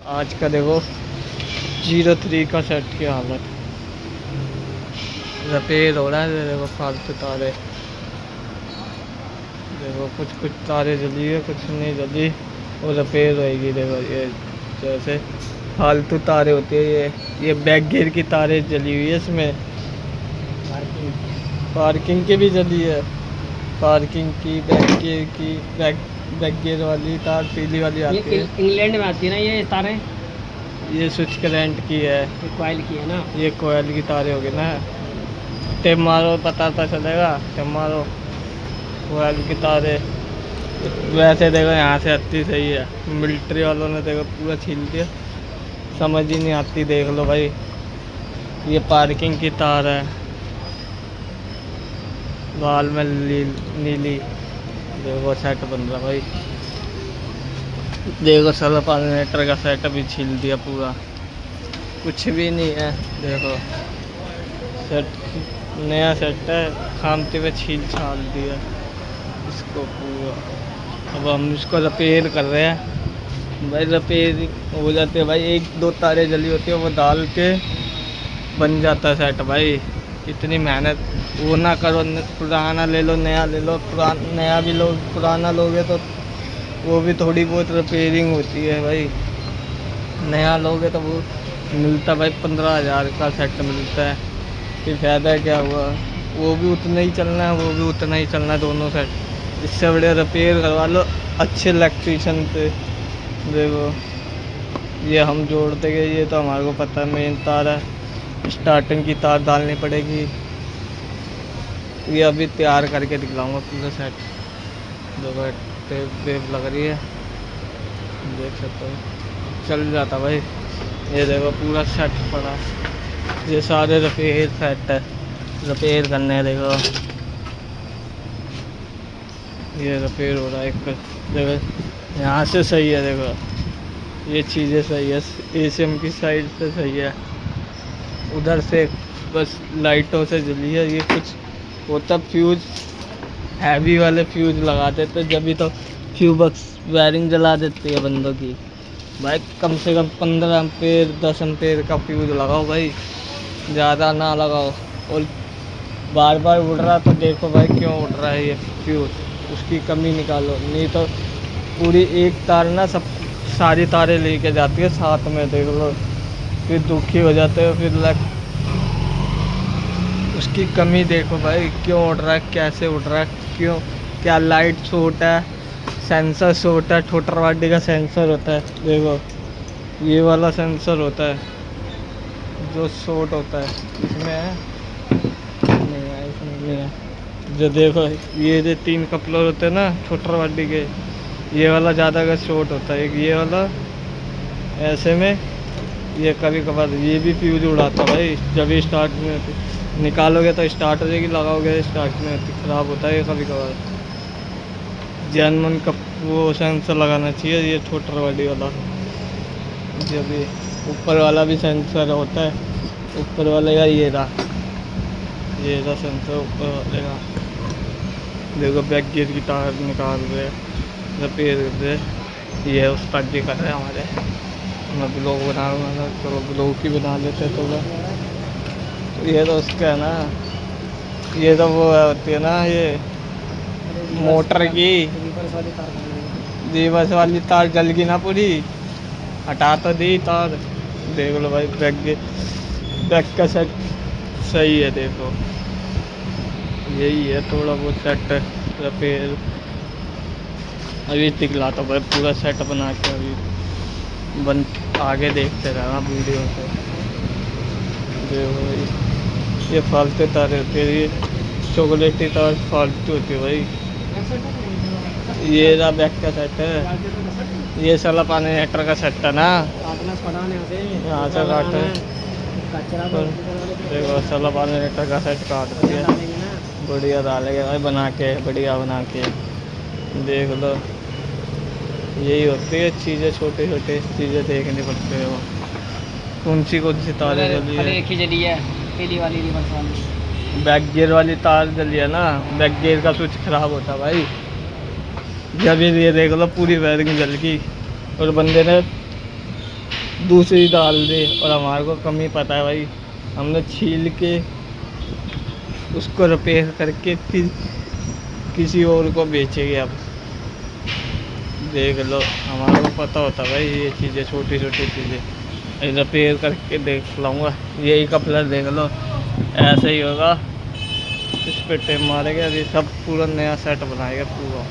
आज का देखो 03 का सेट की हालत, रिपेयर हो रहा है। देखो फालतू तारे, देखो कुछ तारे जली है, कुछ नहीं जली, वो रिपेयर होएगी। देखो ये जैसे फालतू तारे होती है, ये बैक गियर की तारे जली हुई है इसमें। पार्किंग की भी जली है, पार्किंग की, बैक गियर की, बैक गियर वाली तार पीली वाली आती है। इंग्लैंड में आती है ना ये तारें। ये स्विच करंट की है, ये कॉइल की है ना, ये कोयल की तारें होगी ना। टिप मारो पता चलेगा, टिप मारो कोयल की तारें। वैसे देखो यहाँ से आती सही है, मिलिट्री वालों ने देखो पूरा छील दिया, समझ ही नहीं आती। देख लो भाई, ये पार्किंग की तार है, लाल में नीली। देखो सेट बन रहा भाई, देखो सोलर पैनल का सेट भी छील दिया पूरा, कुछ भी नहीं है। देखो सेट नया सेट है, खामते हुए छील छाल दिया इसको पूरा। अब हम इसको रिपेयर कर रहे हैं भाई, रिपेयर हो जाते हैं भाई। एक दो तारे जली होती है, वो डाल के बन जाता है सेट भाई। इतनी मेहनत वो ना करो, पुराना ले लो नया ले लो, नया भी लो पुराना लोगे तो वो भी थोड़ी बहुत रिपेयरिंग होती है भाई। नया लोगे तो वो मिलता भाई 15,000 का सेट मिलता है, फिर फ़ायदा क्या हुआ। वो भी उतना ही चलना है, वो भी उतना ही चलना है, दोनों सेट। इससे बड़े रिपेयर करवा लो अच्छे इलेक्ट्रीशियन से। देखो ये हम जोड़ते गए, ये तो हमारे को पता है मेन तार है, स्टार्टिंग की तार डालनी पड़ेगी। ये अभी तैयार करके दिखलाऊंगा पूरा सेट। देखो टेप वेप लग रही है, देख सकते हो चल जाता भाई। ये देखो पूरा सेट पड़ा, ये सारे रिपेयर सेट है, रिपेयर करने हैं। देखो ये रिपेयर हो रहा है एक, देखो यहाँ से सही है। देखो ये चीज़ें सही है, एसीएम की साइड से सही है, उधर से बस लाइटों से जली है। ये कुछ होता फ्यूज, हैवी वाले फ्यूज लगा देते जब भी, तो फ्यूज बक्स वायरिंग जला देती है बंदों की भाई। कम से कम 15 एम्पेयर 10 एम्पेयर का फ्यूज लगाओ भाई, ज़्यादा ना लगाओ। और बार बार उड़ रहा तो देखो भाई क्यों उड़ रहा है ये फ्यूज, उसकी कमी निकालो। नहीं तो पूरी एक तार ना सब सारी तारें लेके जाती है साथ में, देख लो फिर दुखी हो जाते हो। फिर उसकी कमी देखो भाई, क्यों उड़ रहा है, कैसे उड़ रहा है, क्यों, क्या लाइट शॉर्ट है, सेंसर शॉर्ट है। ठोटरवाडी का सेंसर होता है, देखो ये वाला सेंसर होता है जो शॉर्ट होता है, इसमें है नहीं है, इसमें नहीं है। जो देखो ये 3 कपलर होते हैं ना ठोटरवाडी के, ये वाला ज़्यादा का शॉर्ट होता है, एक ये वाला ऐसे में। ये कभी कभार ये भी फ्यूज उड़ाता भाई, जब भी स्टार्ट में निकालोगे तो स्टार्ट हो जाएगी, लगाओगे स्टार्ट में ख़राब होता है कभी कभार। जेनवन का वो सेंसर लगाना चाहिए, ये ठोटरवाडी वाला। जब ये ऊपर वाला भी सेंसर होता है, ऊपर वाले का ये रहा सेंसर ऊपर वाले का। देखो बैक गियर की तार निकाल रहे, रिपेयर कर रहे, ये उस्ताद जी कर रहे हैं हमारे। मैं ब्लॉग बना रहा था, चलो ब्लॉग की बना लेते थोड़ा। तो ये तो उसका है ना, ये तो वो होती है ना ये मोटर की रिवर्स वाली तार जल गई ना पूरी, हटा तो दी तार। देख लो भाई बैक का सेट सही है, देखो यही है थोड़ा बहुत सेट रिपेयर। अभी दिखलाता भाई पूरा सेट बना के, अभी बन आगे देखते रहना वीडियो से। देखो भाई ये फालतू तार होती है, ये चॉकलेटी तार फालतू होती है भाई। ये रहा बैक का सेट है, ये साला पानी हेटर का सेट है ना, यहाँ से काटे। देखो साला पानी हेटर का सेट काट दिया, बढ़िया डालेंगे भाई बना के, बढ़िया बना के। देख लो यही होती है चीज़ें, छोटे छोटे चीज़ें देखनी पड़ती है। वो कौन सी तार जली है, एक ही जली है, पीली वाली रिवर्स वाली। बैक गियर वाली तार जली है ना, बैक गियर का स्विच खराब होता है भाई। जब ये देख लो पूरी वायरिंग जल गई, और बंदे ने दूसरी डाल दे, और हमारे को कम ही पता है भाई, हमने छील के उसको रिपेयर करके फिर किसी और को बेचेंगे। अब देख लो, हमारे को पता होता भाई ये चीज़ें, छोटी छोटी चीज़ें रिपेयर करके देख लाऊंगा। यही कपड़ा देख लो, ऐसे ही होगा, इस पे टेप मारेगा, ये सब पूरा नया सेट बनाएगा पूरा।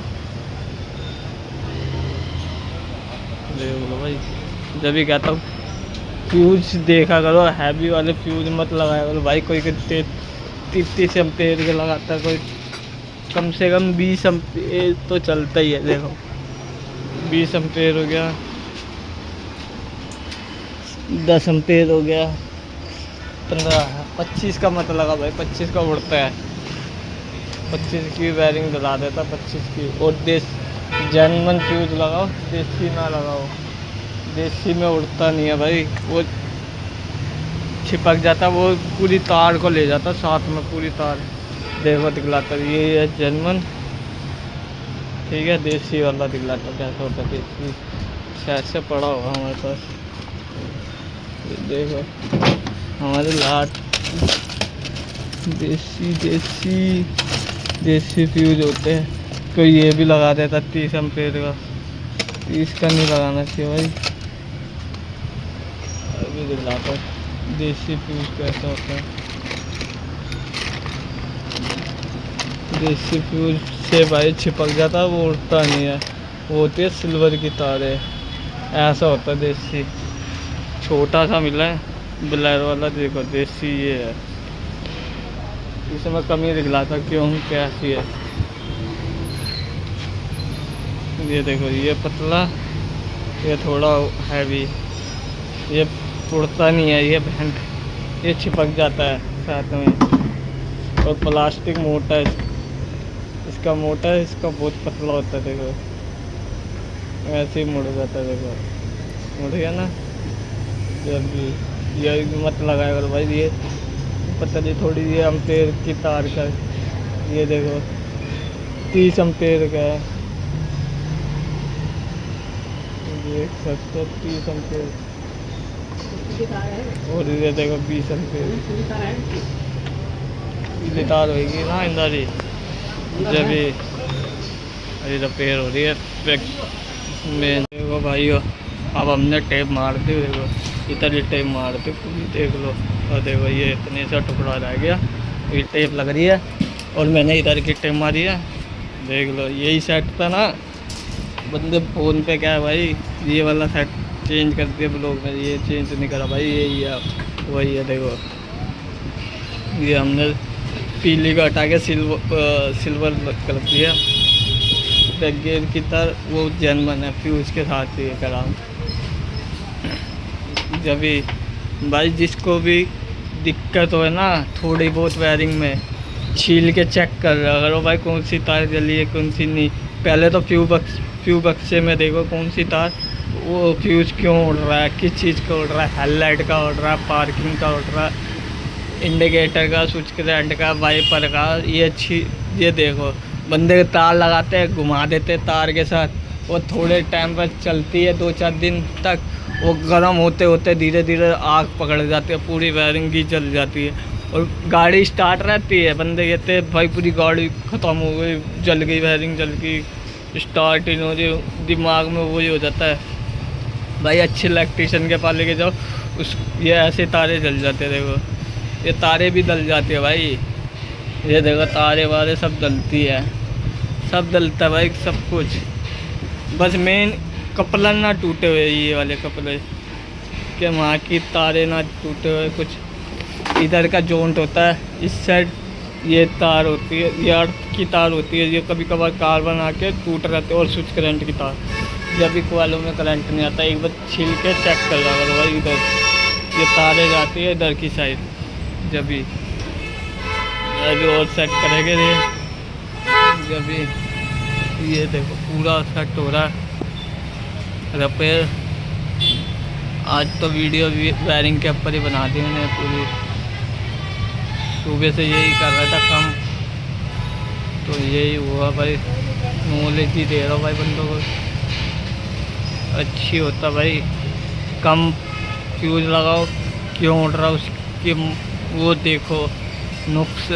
देख लो भाई, जब भी कहता हूँ फ्यूज देखा करो, हैवी वाले फ्यूज मत लगाया करो भाई। कोई 30 एम्पेयर के लगाता है, कोई कम से कम 20 एम्पेयर तो चलता ही है। देखो 20 एम्पेयर हो गया, 10 एम्पेयर हो गया, 15, 25 का मत लगा भाई, 25 का उड़ता है। 25 की वायरिंग दिला देता, 25 की। और जर्मन फ्यूज लगाओ, देसी ना लगाओ, देसी में उड़ता नहीं है भाई, वो चिपक जाता, वो पूरी तार को ले जाता साथ में, पूरी तार। देखो दिखलाता, ये है जर्मन, ठीक है, देसी वाला दिखलाता कैसा होता है। देसी शायद से पड़ा होगा हमारे पास, देखो हमारे लाट देसी फ्यूज होते हैं। तो ये भी लगा देता 30 एम्पेयर का, 30 का नहीं लगाना चाहिए भाई। अभी दिखलाता देसी फ्यूज कैसा होता है। देसी फ्यूज से भाई चिपक जाता है, वो उड़ता नहीं है, वो होती है सिल्वर की तारें, ऐसा होता है देसी। छोटा सा मिला है ब्लैर वाला, देखो देसी ये है, इसमें कमी दिखलाता क्यों कैसी है। ये देखो, ये पतला, ये थोड़ा हैवी, ये उड़ता नहीं है, ये बैंड ये चिपक जाता है साथ में। और प्लास्टिक मोटा है, इसका मोटा है, इसका बहुत पतला होता है। देखो ऐसे ही मुड़ जाता है, देखो मुड़ गया ना। जब भी ये मत लगाया करो भाई, ये पता नहीं थोड़ी ये एम्पेयर की तार का, ये देखो 30 एम्पेयर का है, देख सकते हो 30 एम्पेयर। और ये देखो 20 एम्पेयर की तार होगी ना इंदर ही, जब ये रिपेयर हो रही है में। देखो भाई, अब हमने टेप मार दी, देखो इधर ही टेप मार दी पूरी, देख लो। और देखो ये इतने सा टुकड़ा रह गया, ये टेप लग रही है, और मैंने इधर की टेप मारी है, देख लो। यही सेट था ना, बंदे फ़ोन पे क्या है भाई, ये वाला सेट चेंज कर दिया ब्लॉग में, ये चेंज नहीं करा भाई, यही है वही है। देखो ये हमने पीली को हटा के सिल्वर कर दिया। गेयर की तरह वो जर्मन है, फ्यूज के साथ ये करा। जब भी भाई जिसको भी दिक्कत हो ना थोड़ी बहुत वायरिंग में, छील के चेक कर रहा करो भाई, कौन सी तार जली है कौन सी नहीं। पहले तो फ्यूज बक्से में देखो कौन सी तार, वो फ्यूज क्यों उड़ रहा है, किस चीज़ का उड़ रहा है, हेडलाइट का उड़ रहा है, पार्किंग का उड़ रहा है, इंडिकेटर का, स्विच करंट का, वाइपर का। ये देखो बंदे तार लगाते हैं, घुमा देते तार के साथ, वो थोड़े टाइम पर चलती है, 2-4 दिन तक, वो गर्म होते होते धीरे धीरे आग पकड़ जाती है, पूरी वायरिंग की जल जाती है। और गाड़ी स्टार्ट रहती है, बंदे कहते हैं भाई पूरी गाड़ी ख़त्म हो गई, जल गई, वायरिंग जल गई, स्टार्ट ही नहीं हो रही, दिमाग में वही हो जाता है भाई। अच्छे इलेक्ट्रीशियन के पास लेके जाओ, ये ऐसे तारे जल जाते हैं। देखो ये तारे भी दल जाती है भाई, ये देखो तारे वारे सब दलती है, सब दलता है भाई, सब कुछ। बस मेन कपड़ा ना टूटे हुए, ये वाले कपड़े के वहाँ की तारे ना टूटे हुए, कुछ इधर का जॉइंट होता है, इस साइड ये तार होती है, ये अर्थ की तार होती है, ये कभी कभार कार्बन आके टूट रहते हैं। और स्विच करंट की तार, जब भी कोयलों में करंट नहीं आता, एक बार छील के चेक कर रहा करो भाई। इधर ये तारे जाती है इधर की साइड, जब भी अभी और सेट करेंगे ये, जब भी ये देखो पूरा सेट हो रहा है रिपेयर। आज तो वीडियो वायरिंग के ऊपर ही बना दी मैंने पूरी, सुबह से यही कर रहा था काम, तो यही हुआ भाई। नॉलेज ही दे रहा हूँ भाई बंदों को, अच्छी होता भाई, कम फ्यूज लगाओ, क्यों उड़ रहा उसकी वो देखो नुक्स।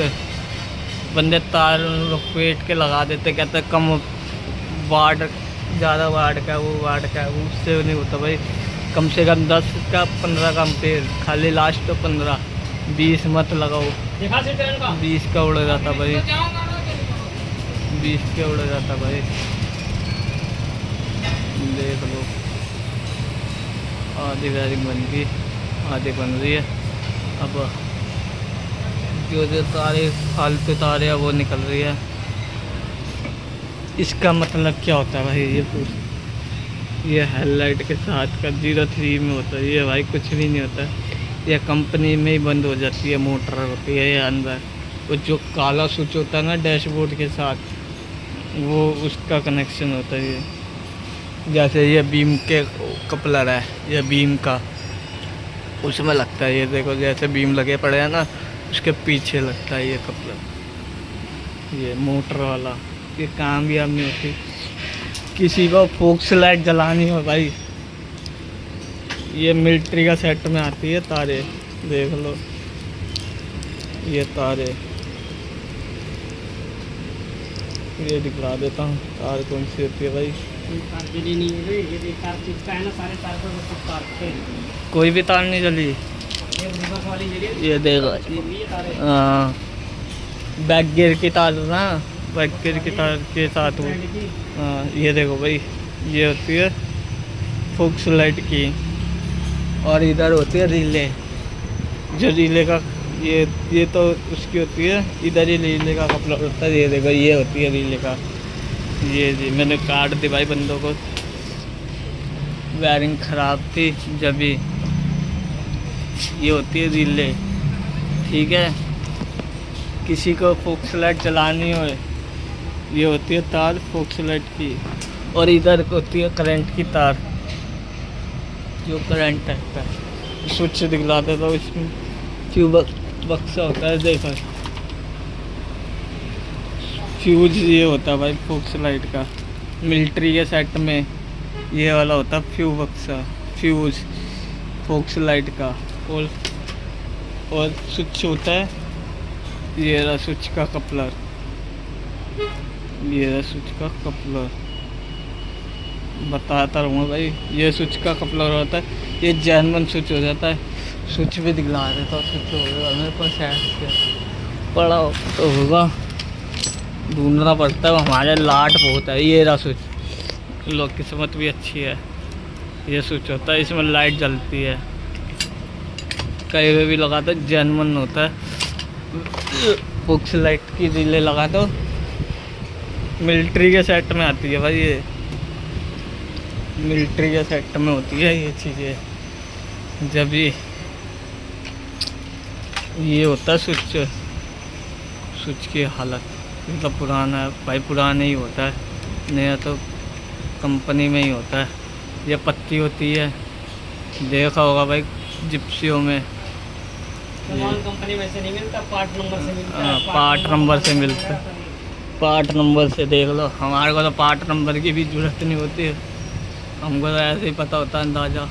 बंदे तार लपेट के लगा देते, कहते कम वाट, ज़्यादा वाट का वो वाट का, उससे नहीं होता भाई। कम से कम 10 का 15 का एम्पेयर, खाली लास्ट तो 15, 20 मत लगाओ। 20 का उड़ जाता भाई, 20 का उड़ जाता भाई। देख लो, आधी वायरिंग बन गई, आधी बन रही है। अब जो तारे फालतू तारे हैं वो निकल रही है। इसका मतलब क्या होता है भाई? ये हेडलाइट के साथ का 03 में होता है ये भाई, कुछ भी नहीं होता। ये कंपनी में ही बंद हो जाती है, मोटर होती है ये अंदर। वो जो काला स्विच होता है ना डैशबोर्ड के साथ, वो उसका कनेक्शन होता है ये। जैसे ये बीम के कपलर है, ये बीम का उसमें लगता है। ये देखो जैसे बीम लगे पड़े हैं ना, उसके पीछे लगता है ये कपलर, ये मोटर वाला। ये कामयाब नहीं होती। किसी को फोक्स लाइट जलानी हो भाई, ये मिलिट्री का सेट में आती है तारे, देख लो ये तारे। ये दिखला देता हूँ तार कौन सी होती है भाई। कोई भी तार नहीं जली, ये देखो। हाँ, बैक गियर की तार ना, बैक गियर की तार के साथ वो। हाँ ये देखो भाई, ये होती है फोक्स लाइट की। और इधर होती है रिले, जो रिले का ये तो उसकी होती है। इधर ही रिले का कपड़ा होता है, ये देखो ये होती है रिले का। ये जी मैंने काट दी भाई बंदों को, वायरिंग ख़राब थी जब भी। ये होती है रिले, ठीक है। किसी को फोक्स लाइट चलानी हो, ये होती है तार फोक्स लाइट की। और इधर होती है करंट की तार, जो करंट है। स्विच दिखला देता हूँ, इसमें फ्यूज बक्सा होता है, देखो फ्यूज ये होता है भाई फोक्स लाइट का। मिलिट्री के सेट में ये वाला होता है फ्यूज बक्सा, फ्यूज फोक्स लाइट का। और स्विच होता है ये रहा स्विच का कपलर, ये रहा स्विच का कपलर। बताता रहूँगा भाई, ये स्विच का कपलर होता है, ये जर्मन स्विच हो जाता है। स्विच भी दिखला देता हूँ, स्विच होगा मेरे पास शायद पड़ा तो होगा, ढूंढना पड़ता है। हमारे लाट बहुत है। ये रहा स्विच, लो किस्मत भी अच्छी है। ये स्विच होता है, इसमें लाइट जलती है। कहीं पे भी लगा दो, जर्मन होता है। फोक्स लाइट की रिले लगा दो, मिलिट्री के सेट में आती है भाई। ये मिलिट्री के सेट में होती है ये चीज़ें। जब ये होता है स्विच, स्विच की हालत मतलब पुराना है भाई, पुराना ही होता है, नया तो कंपनी में ही होता है। ये पत्ती होती है, देखा होगा भाई जिप्सियों में। कंपनी में से नहीं मिलता, पार्ट नंबर से मिलता है। पार्ट नंबर से मिलता है, पार्ट नंबर से देख लो। हमारे को तो पार्ट नंबर की भी जरूरत नहीं होती है, हमको तो ऐसे ही पता होता है, अंदाज़ा।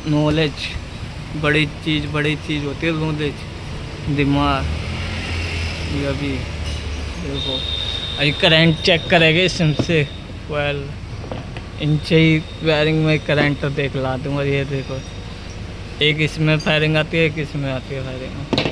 नॉलेज बड़ी चीज़ होती है, नॉलेज दिमाग। ये अभी देखो, अभी करंट चेक करेंगे इससे। वेल इनसे ही वायरिंग में करंट तो देख ला दूँगा। ये देखो, एक इसमें फायरिंग आती है, एक इसमें आती है फायरिंग।